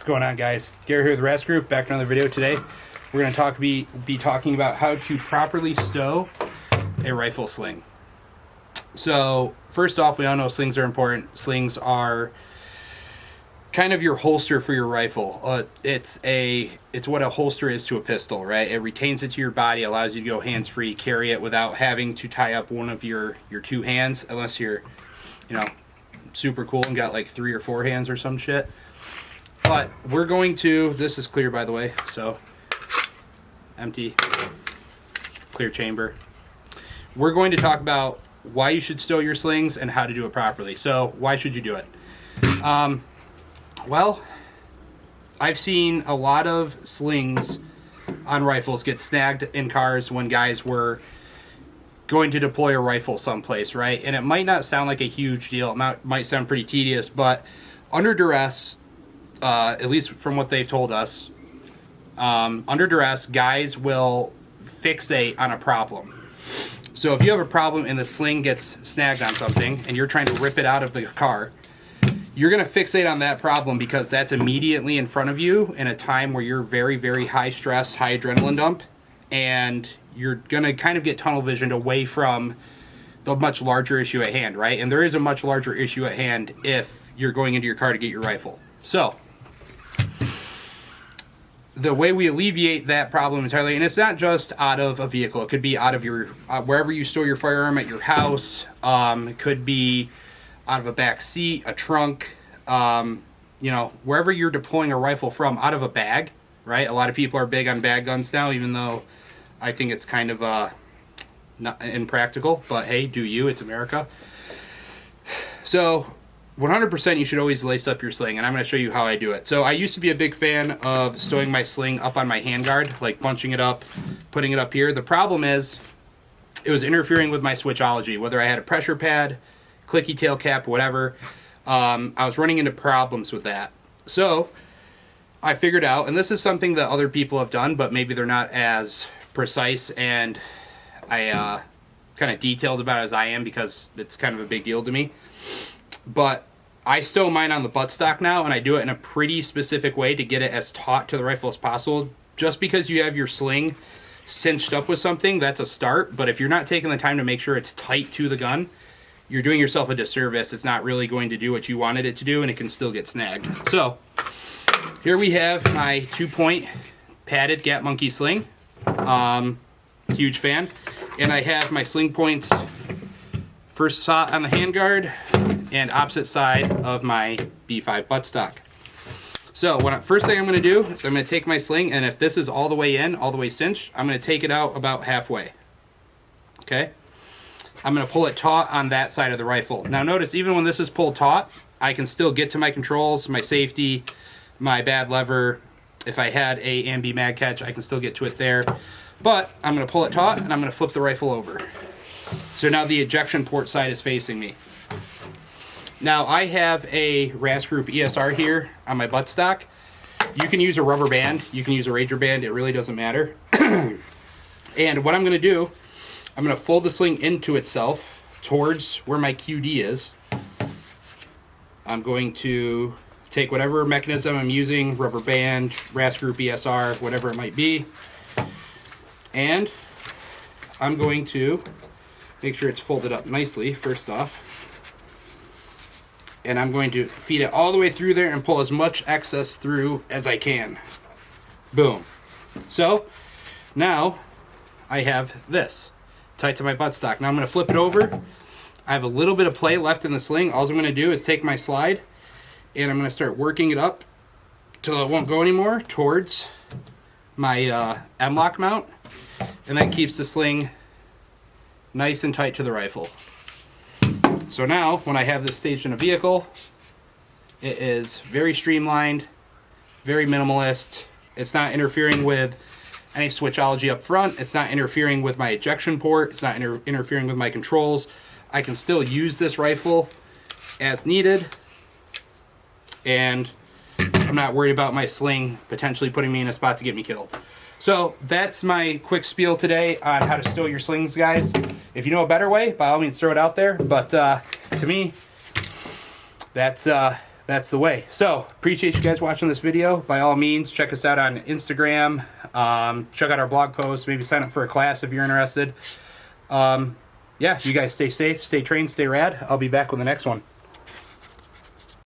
What's going on, guys? Gary here with the Rats Group, back to another video today. We're going to be talking about how to properly stow a rifle sling. So first off, we all know slings are important. Slings are kind of your holster for your rifle. It's what a holster is to a pistol, right? It retains it to your body, allows you to go hands-free, carry it without having to tie up one of your two hands, unless you're, super cool and got like 3 or 4 hands or some shit. But we're going to, this is clear by the way, so empty, clear chamber. We're going to talk about why you should stow your slings and how to do it properly. So why should you do it? Well, I've seen a lot of slings on rifles get snagged in cars when guys were going to deploy a rifle someplace, right? And it might not sound like a huge deal. It might sound pretty tedious, but under duress, at least from what they've told us, under duress, guys will fixate on a problem. So if you have a problem and the sling gets snagged on something and you're trying to rip it out of the car, you're going to fixate on that problem because that's immediately in front of you in a time where you're very, very high stress, high adrenaline dump, and you're going to kind of get tunnel visioned away from the much larger issue at hand, right? And there is a much larger issue at hand if you're going into your car to get your rifle. So the way we alleviate that problem entirely, and it's not just out of a vehicle, it could be out of your wherever you store your firearm at your house, it could be out of a back seat, a trunk, wherever you're deploying a rifle from, out of a bag, right? A lot of people are big on bag guns now, even though I think it's kind of not impractical, but hey, do you, it's America. So 100% you should always lace up your sling, and I'm going to show you how I do it. So I used to be a big fan of stowing my sling up on my handguard, like bunching it up, putting it up here. The problem is it was interfering with my switchology, whether I had a pressure pad, clicky tail cap, whatever. I was running into problems with that. So I figured out, and this is something that other people have done, but maybe they're not as precise and I kind of detailed about it as I am because it's kind of a big deal to me. But I stow mine on the buttstock now, and I do it in a pretty specific way to get it as taut to the rifle as possible. Just because you have your sling cinched up with something, that's a start. But if you're not taking the time to make sure it's tight to the gun, you're doing yourself a disservice. It's not really going to do what you wanted it to do, and it can still get snagged. So here we have my 2-point padded Gat Monkey sling. Huge fan. And I have my sling points first shot on the handguard and opposite side of my B5 buttstock. So first thing I'm going to do is I'm going to take my sling, and if this is all the way in, all the way cinched, I'm going to take it out about halfway. Okay? I'm going to pull it taut on that side of the rifle. Now notice, even when this is pulled taut, I can still get to my controls, my safety, my bad lever. If I had a ambi mag catch, I can still get to it there. But I'm going to pull it taut, and I'm going to flip the rifle over. So now the ejection port side is facing me. Now I have a Rats Group ESR here on my buttstock. You can use a rubber band, you can use a Ranger band, it really doesn't matter. And what I'm going to do, I'm going to fold the sling into itself towards where my QD is. I'm going to take whatever mechanism I'm using, rubber band, Rats Group ESR, whatever it might be, and I'm going to make sure it's folded up nicely, first off. And I'm going to feed it all the way through there and pull as much excess through as I can. Boom. So, now I have this tight to my buttstock. Now I'm going to flip it over. I have a little bit of play left in the sling. All I'm going to do is take my slide, and I'm going to start working it up till it won't go anymore towards my M-lock mount. And that keeps the sling nice and tight to the rifle. So now, when I have this staged in a vehicle, it is very streamlined, very minimalist. It's not interfering with any switchology up front. It's not interfering with my ejection port. It's not interfering with my controls. I can still use this rifle as needed, and I'm not worried about my sling potentially putting me in a spot to get me killed. So that's my quick spiel today on how to stow your slings, guys. If you know a better way, by all means throw it out there. But to me, that's that's the way. So, appreciate you guys watching this video. By all means, check us out on Instagram. Check out our blog posts. Maybe sign up for a class if you're interested. Yeah, you guys stay safe, stay trained, stay rad. I'll be back with the next one.